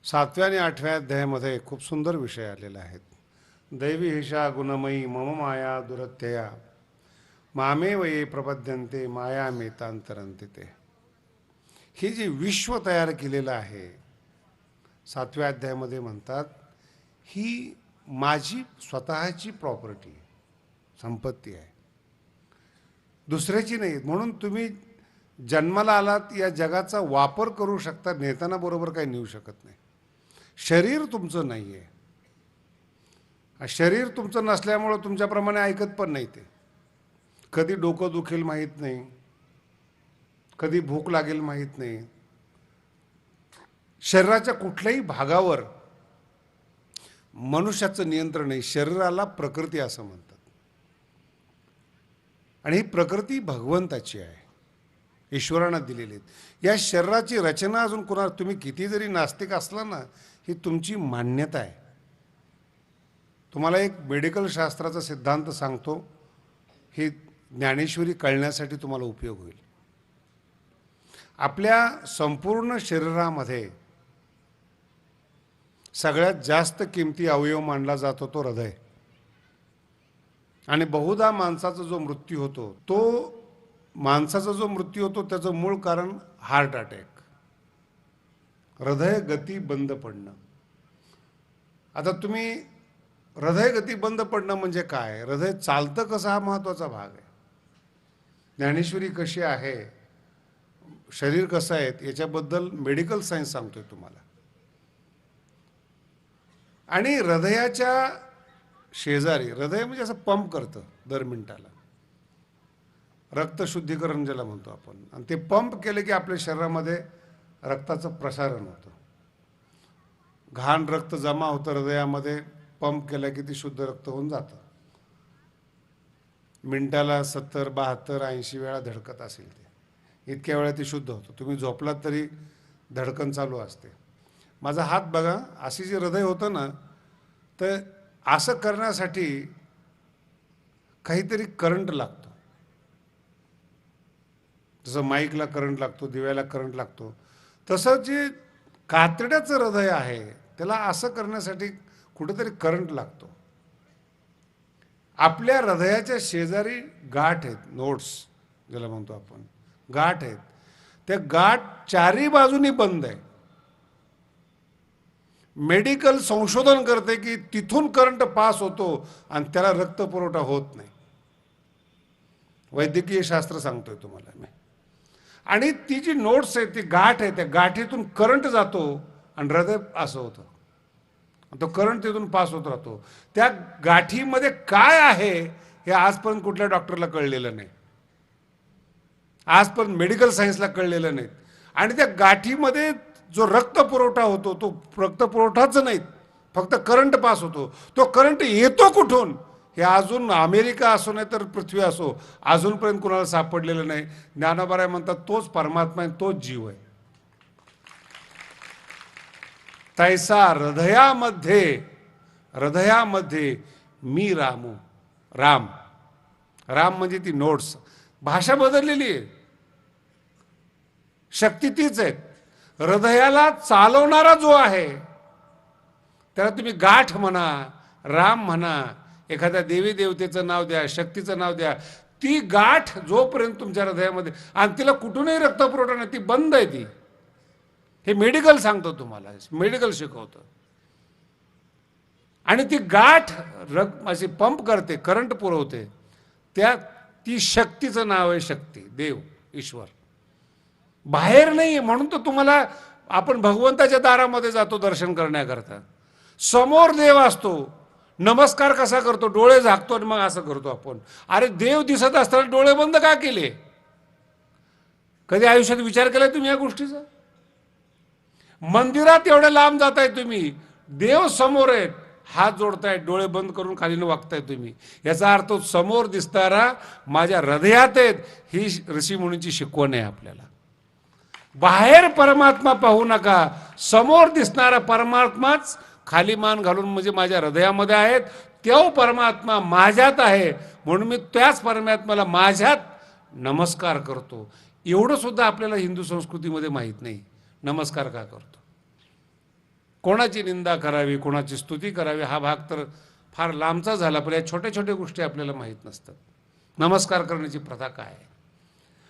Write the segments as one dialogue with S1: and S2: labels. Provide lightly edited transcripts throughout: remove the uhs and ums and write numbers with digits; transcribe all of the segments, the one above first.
S1: 7व्या आणि 8व्या अध्यायामध्ये खूप सुंदर विषय आलेले आहेत. दैवी हिषा गुणमयी मम माया दुरत्यया मामे वये प्रपद्यन्ते माया मेतांतरंते ते. ही जी विश्व तयार केलेलं आहे 7व्या अध्यायामध्ये म्हणतात, ही माझी स्वतःची प्रॉपर्टी संपत्ती आहे, दुसऱ्याची नाही. म्हणून तुम्ही जन्माला आलात, या जगाचा वापर करू शकता, नेताना बरोबर काही नेऊ शकत नाही. शरीर तुमचं नाही आहे. शरीर तुमचं नसल्यामुळं तुमच्याप्रमाणे ऐकत पण नाही. ते कधी डोकं दुखेल माहीत नाही, कधी भूक लागेल माहीत नाही. शरीराच्या कुठल्याही भागावर मनुष्याचं नियंत्रण नाही. शरीराला प्रकृती असं म्हणतात, आणि ही प्रकृती भगवंताची आहे, ईश्वरानं दिलेली आहेत. या शरीराची रचना अजून कोणा, तुम्ही किती जरी नास्तिक असला ना, ही तुमची मान्यता आहे. तुम्हाला एक मेडिकल शास्त्राचा सिद्धांत सांगतो, ही ज्ञानेश्वरी कळण्यासाठी तुम्हाला उपयोग होईल. आपल्या संपूर्ण शरीरामध्ये सगळ्यात जास्त किमती अवयव मानला जातो तो हृदय. आणि बहुधा माणसाचा जो मृत्यू होतो, त्याचं मूळ कारण हार्ट अटॅक, हृदय गती बंद पडणं. आता तुम्ही हृदय गती बंद पडणं म्हणजे काय, हृदय चालतं कसं, हा महत्त्वाचा भाग आहे. ज्ञानेश्वरी कशी आहे, शरीर कसं आहे, याच्याबद्दल मेडिकल सायन्स सांगतोय तुम्हाला. आणि हृदयाच्या शेजारी, हृदय म्हणजे असं पंप करतं दर मिनिटाला, रक्त शुद्धीकरण ज्याला म्हणतो आपण. आणि ते पंप केले की आपल्या शरीरामध्ये रक्ताचं प्रसारण होतं. घाण रक्त जमा होतं हृदयामध्ये, पंप केलं की ते शुद्ध रक्त होऊन जातं. मिनिटाला 70, 72, 80 वेळा धडकत असेल ते, इतक्या वेळा ते शुद्ध होतं. तुम्ही झोपलात तरी धडकन चालू असते. माझा हात बघा, अशी जे हृदय होतं ना, तर असं करण्यासाठी काहीतरी करंट लागतो. जसं माईकला करंट लागतो, दिव्याला करंट लागतो, तसं जे कातड्याचं हृदय आहे त्याला असं करण्यासाठी कुठेतरी करंट लागतो. आपल्या हृदयाच्या शेजारी गाठ आहेत, नोड्स ज्याला म्हणतो आपण, गाठ आहेत. त्या गाठ चारी बाजूनी बंद आहे. मेडिकल संशोधन करते की तिथून करंट पास होतो आणि त्याला रक्त पुरवठा होत नाही. वैद्यकीय शास्त्र सांगतोय तुम्हाला मी. आणि ती जी नोट्स आहे, ती गाठ आहे, त्या गाठीतून करंट जातो आणि हृदय असं होतं, तो करंट तिथून पास होत राहतो. त्या गाठीमध्ये काय आहे हे आजपर्यंत कुठल्या डॉक्टरला कळलेलं नाही, आजपर्यंत मेडिकल सायन्सला कळलेलं नाही. आणि त्या गाठीमध्ये जो रक्त पुरवठा होतो, तो रक्त पुरवठाच नाही, फक्त करंट पास होतो. तो करंट येतो कुठून हे अजून अमेरिका असो नाही तर पृथ्वी असो, अजूनपर्यंत कुणाला सापडलेलं नाही. ज्ञानोबा म्हणतात तोच परमात्मा आहे, तोच जीव आहे. तैसा हृदयामध्ये मी रामू. राम म्हणजे ती नोट्स. भाषा बदललेली आहे, शक्ती तीच आहे. हृदयाला चालवणारा जो आहे त्याला तुम्ही गाठ म्हणा, राम म्हणा, एखाद्या देवी देवतेचं नाव द्या, शक्तीचं नाव द्या. ती गाठ जोपर्यंत तुमच्या हृदयामध्ये, आणि तिला कुठूनही रक्तपुरवठा नाही, ती बंद आहे. ती, हे मेडिकल सांगतो तुम्हाला, मेडिकल शिकवतं. आणि ती गाठ अशी पंप करते, करंट पुरवते, ती शक्तीचं नाव आहे. शक्ती, देव, ईश्वर बाहेर नाही. म्हणून तर तुम्हाला, आपण भगवंताच्या दारामध्ये जातो दर्शन करण्याकरता, समोर देव असतो. नमस्कार कसा करतो, डोळे झाकतो आणि मग असं करतो आपण. अरे देव दिसत असताना डोळे बंद का केले? कधी आयुष्यात विचार केलाय तुम्ही या गोष्टीचा? मंदिरात एवढे लांब जाताय तुम्ही, देव समोर आहेत, हात जोडताय, डोळे बंद करून खालीनं वागताय तुम्ही. याचा अर्थ समोर दिसणारा माझ्या हृदयात आहेत, ही ऋषीमुनींची शिकवण आहे आपल्याला. बाहेर परमात्मा पाहू नका, समोर दिसणारा परमात्माच खाली मान घालून म्हणजे माझ्या हृदयामध्ये आहेत. तो परमात्मा माझ्यात आहे, म्हणून मी त्याच परमात्म्याला माझ्यात नमस्कार करतो. एवढं सुद्धा आपल्याला हिंदू संस्कृतीमध्ये माहीत नाही, नमस्कार का करतो. कोणाची निंदा करावी, कोणाची स्तुती करावी हा भाग तर फार लांबचा झाला, पण या छोट्या छोट्या गोष्टी आपल्याला माहीत नसतात. नमस्कार करण्याची प्रथा काय आहे,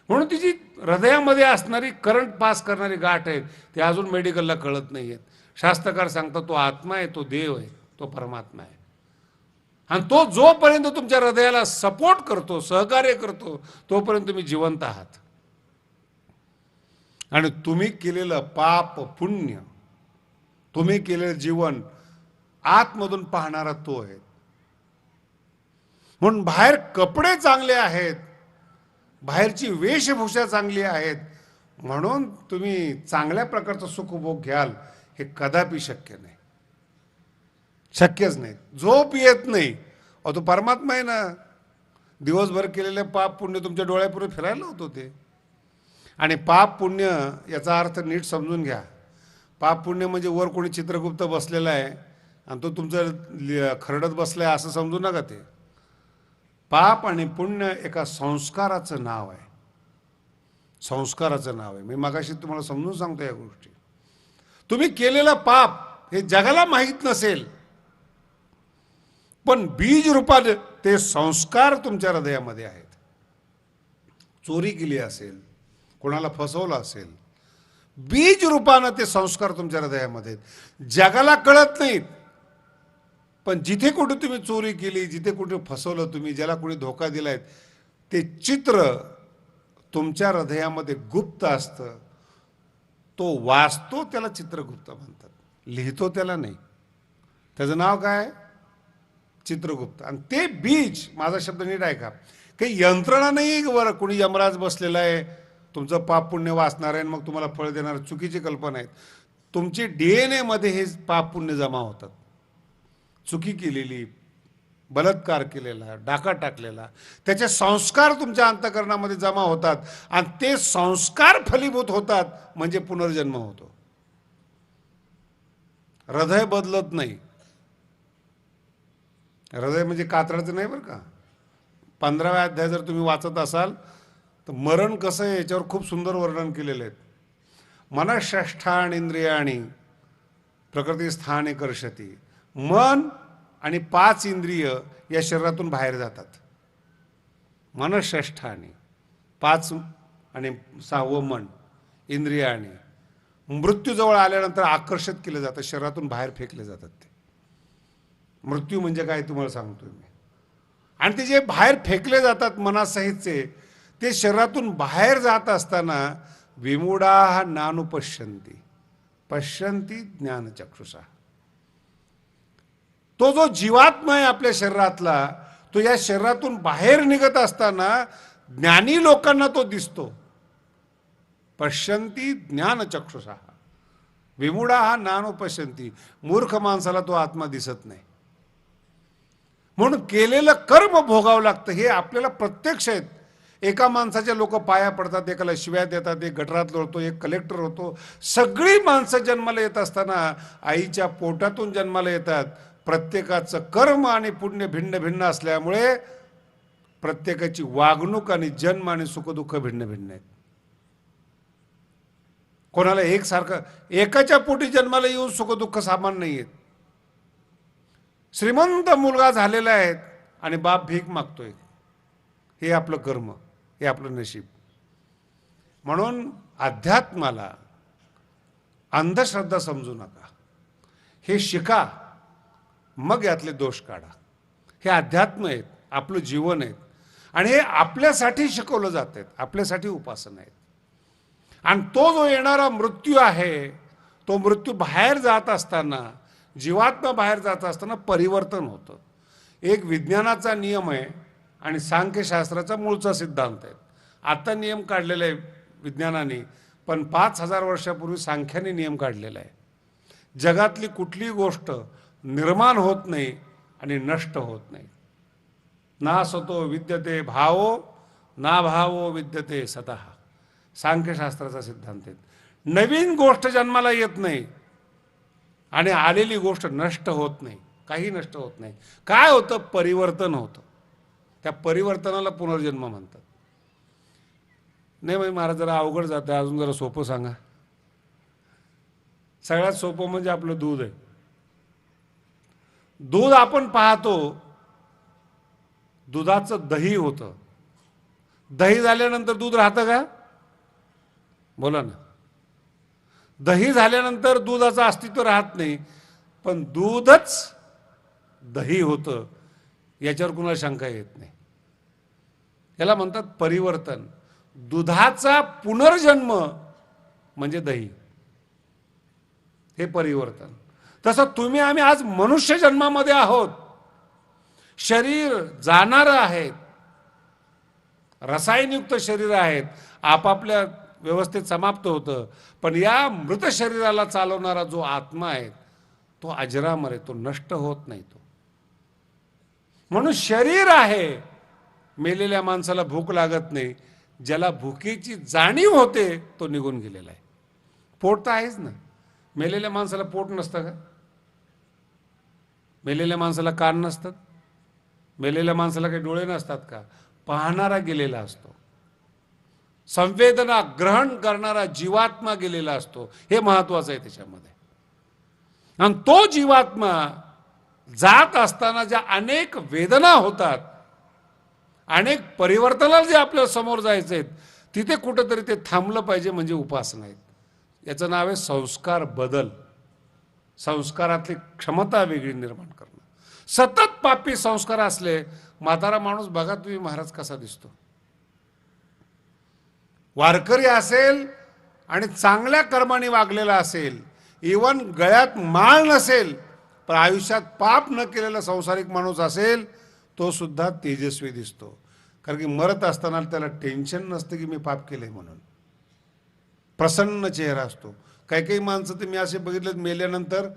S1: म्हणून तिची हृदयामध्ये असणारी करंट पास करणारी गाठ आहे ती अजून मेडिकलला कळत नाही आहेत. शास्त्रकार सांगतात तो आत्मा आहे, तो देव आहे, तो परमात्मा आहे. आणि तो जोपर्यंत तुमच्या हृदयाला सपोर्ट करतो, सहकार्य करतो, तोपर्यंत तुम्ही जिवंत आहात. आणि तुम्ही केलेलं पाप पुण्य, तुम्ही केलेलं जीवन आतमधून पाहणारा तो आहे. म्हणून बाहेर कपडे चांगले आहेत, बाहेरची वेशभूषा चांगली आहेत, म्हणून तुम्ही चांगल्या प्रकारचं सुखभोग घ्याल हे कदापि शक्य नाही, शक्यच नाही. झोप येत नाही, अहो तो परमात्मा आहे ना. दिवसभर केलेले पाप पुण्य तुमच्या डोळ्यापुढे फिरायला होतो ते. आणि पाप पुण्य याचा अर्थ नीट समजून घ्या. पाप पुण्य म्हणजे वर कोणी चित्रगुप्त बसलेला आहे आणि तो तुमचं खरडत बसलाय असं समजू नका. ते पाप आणि पुण्य एका संस्काराचं नाव आहे, संस्काराचं नाव आहे. मी मगाशी तुम्हाला समजून सांगतो या गोष्टी. तुम्ही केलेलं पाप हे जगाला माहीत नसेल, पण बीज रूपात ते संस्कार तुमच्या हृदयामध्ये आहेत. चोरी केली असेल, कोणाला फसवलं असेल, बीज रूपानं ते संस्कार तुमच्या हृदयामध्ये आहेत. जगाला कळत नाहीत, पण जिथे कुठे तुम्ही चोरी केली, जिथे कुठे फसवलं तुम्ही, ज्याला कुणी धोका दिलाय, ते चित्र तुमच्या हृदयामध्ये गुप्त असतं. तो वाचतो त्याला चित्रगुप्त म्हणतात, लिहितो त्याला नाही. त्याचं नाव काय? चित्रगुप्त. आणि ते बीज, माझा शब्द नीट ऐका, काही यंत्रणा नाही बरं कोणी यमराज बसलेला आहे तुमचं पाप पुण्य वाचणार आहे मग तुम्हाला फळ देणार, चुकीची कल्पना आहे. तुमची DNA मध्ये हे पाप पुण्य जमा होतात. चुकी केलेली, बलात्कार केलेला, डाका टाकलेला, त्याचे संस्कार तुमच्या अंतःकरणामध्ये जमा होतात आणि ते संस्कार फलीभूत होतात म्हणजे पुनर्जन्म होतो. हृदय बदलत नाही. हृदय म्हणजे कातराचं नाही बरं का. 15व्या अध्याय जर तुम्ही वाचत असाल तर मरण कसं आहे याच्यावर खूप सुंदर वर्णन केलेले आहेत. मनःषष्ठाणि इंद्रियाणि प्रकृती स्थाने कर्षती. मन आणि 5 इंद्रिय या शरीरातून बाहेर जातात. मनःषष्ठाणि 5 आणि 6वं मन इंद्रियाणि. मृत्यूजवळ आल्यानंतर आकर्षित केले जातात, शरीरातून बाहेर फेकले जातात. ते मृत्यू म्हणजे काय तुम्हाला सांगतोय मी. आणि ते जे बाहेर फेकले जातात मनासहितचे, ते शरीरातून बाहेर जात असताना विमूढाः नानुपश्यन्ति पश्यन्ति ज्ञानचक्षुषा. तो जो जीवात्मा आहे आपल्या शरीरातला, तो या शरीरातून बाहेर निघत असताना ज्ञानी लोकांना तो दिसतो. पश्यन्ति ज्ञानचक्षुषा. विमूढाः नानुपश्यन्ति. मूर्ख माणसाला तो आत्मा दिसत नाही. म्हणून केलेलं कर्म भोगावं लागतं. हे आपल्याला प्रत्यक्ष आहेत. एका माणसाच्या लोक पाया पडतात, एकाला शिव्या देतात, एक गटरात लोळतो, एक कलेक्टर होतो. सगळी माणसं जन्माला येत असताना आईच्या पोटातून जन्माला येतात. प्रत्येकाचं कर्म आणि पुण्य भिन्न भिन्न असल्यामुळे प्रत्येकाची वागणूक आणि जन्म आणि सुखदुःख भिन्न भिन्न आहेत. कोणाला एकसारखं, एकाच्या पोटी जन्माला येऊन सुखदुःख सामान नाही आहेत. श्रीमंत मुलगा झालेला आहे आणि बाप भीक मागतोय, हे आपलं कर्म, हे आपलं नशीब. म्हणून अध्यात्माला अंधश्रद्धा समजू नका. हे शिका, मग यातले दोष काढा. हे अध्यात्म आहेत, आपलं जीवन आहे आणि हे आपल्यासाठी शिकवलं जात आहेत, आपल्यासाठी उपासना आहेत. आणि तो जो येणारा मृत्यू आहे, तो मृत्यू बाहेर जात असताना, जीवात्मा बाहेर जात असताना परिवर्तन होतं. एक विज्ञानाचा नियम आहे आणि सांख्यशास्त्राचा मूळचा सिद्धांत आहे. आता नियम काढलेला आहे विज्ञानाने, पण 5000 वर्षापूर्वी सांख्याने नियम काढलेला आहे. जगातली कुठलीही गोष्ट निर्माण होत नाही आणि नष्ट होत नाही. ना सतो विद्यते भावो ना भावो विद्यते सतः. सांख्यशास्त्राचा सिद्धांत आहे. नवीन गोष्ट जन्माला येत नाही आणि आलेली गोष्ट नष्ट होत नाही, काही नष्ट होत नाही. काय होतं? परिवर्तन होतं. त्या परिवर्तनाला पुनर्जन्म म्हणतात. नाही म्हणजे महाराज जरा अवघड जातं, अजून जरा सोपं सांगा. सगळ्यात सोपं म्हणजे आपलं दूध आहे. दूध आपण पाहतो, दुधाचं दही होतं. दही झाल्यानंतर दूध राहतं का? बोला ना. दही झाल्यानंतर दुधाचं अस्तित्व राहत नाही, पण दूधच दही होतं याच्यावर कुणाला शंका येत नाही. याला म्हणतात परिवर्तन. दुधाचा पुनर्जन्म म्हणजे दही, हे परिवर्तन. तसं तुम्ही आम्ही आज मनुष्य जन्मामध्ये आहोत. शरीर जाणार आहेत, रसायनयुक्त शरीर आहेत, आपापल्या व्यवस्थेत समाप्त होतं. पण या मृत शरीराला चालवणारा जो आत्मा आहे तो अजरामर आहे, तो नष्ट होत नाही. तो म्हणून शरीर आहे. मेलेल्या माणसाला भूक लागत नाही. ज्याला भुकेची जाणीव होते तो निघून गेलेला आहे. पोट तर आहेच ना. मेलेल्या माणसाला पोट नसतं का? मेलेल्या माणसाला कान नसतात? मेलेल्या माणसाला काही डोळे नसतात का? पाहणारा गेलेला असतो. संवेदना ग्रहण करणारा जीवात्मा गेलेला असतो. हे महत्वाचं आहे त्याच्यामध्ये. आणि तो जीवात्मा जात असताना ज्या अनेक वेदना होतात, अनेक परिवर्तनाला जे आपल्या समोर जायचे आहेत, तिथे कुठंतरी ते थांबलं पाहिजे. म्हणजे उपासना आहेत. याचं नाव आहे संस्कार बदल. संस्कारातली क्षमता वेगळी निर्माण करणं. सतत पापी संस्कार असले, म्हातारा माणूस बघा तुम्ही महाराज कसा दिसतो. वारकरी असेल आणि चांगल्या कर्माने वागलेला असेल, इवन गळ्यात माळ नसेल पण आयुष्यात पाप न केलेला संसारिक माणूस असेल, तो सुद्धा तेजस्वी दिसतो. कारण की मरत असताना त्याला टेन्शन नसतं की मी पाप केले म्हणून. प्रसन्न चेहरा असतो. काही काही माणसं ते मी असे बघितले मेल्यानंतर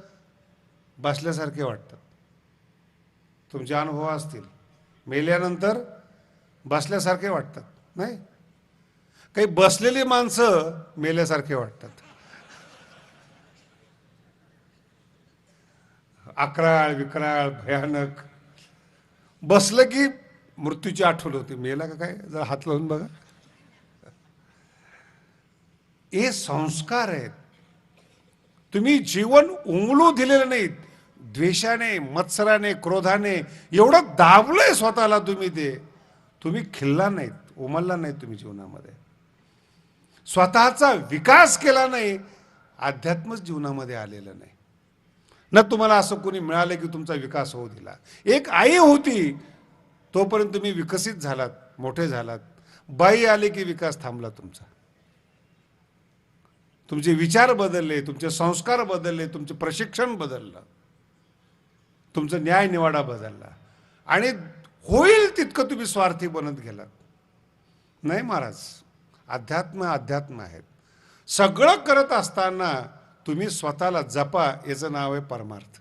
S1: बसल्यासारखे वाटतात. तुमचे अनुभव असतील. मेल्यानंतर बसल्यासारखे वाटतात. नाही, काही बसलेली माणसं मेल्यासारखे वाटतात. अकराळ विकराळ भयानक. बसलं की मृत्यूची आठवण होती. मेला का काय? जरा हात लावून बघा. हे संस्कार आहेत. तुम्ही जीवन उमलू दिलेलं नाहीत. द्वेषाने, मत्सराने, क्रोधाने एवढं दाबलंय स्वतःला तुम्ही खिल्ला नाहीत, उमलला नाहीत तुम्ही जीवनामध्ये. स्वतःचा विकास केला नाही, अध्यात्मच जीवनामध्ये आलेलं नाही. न तुम्हाला असं कोणी मिळालं की तुमचा विकास होऊ दिला. एक आई होती तोपर्यंत तुम्ही विकसित झालात, मोठे झालात. बाई आले की विकास थांबला तुमचा. तुमचे विचार बदलले, तुमचे संस्कार बदलले, तुमचे प्रशिक्षण बदललं, तुमचं न्याय निवाडा बदलला आणि होईल तितकं तुम्ही स्वार्थी बनत गेलात. नाही महाराज, अध्यात्म आहेत. सगळं करत असताना तुम्ही स्वतःला जपा. याचं नाव आहे परमार्थ.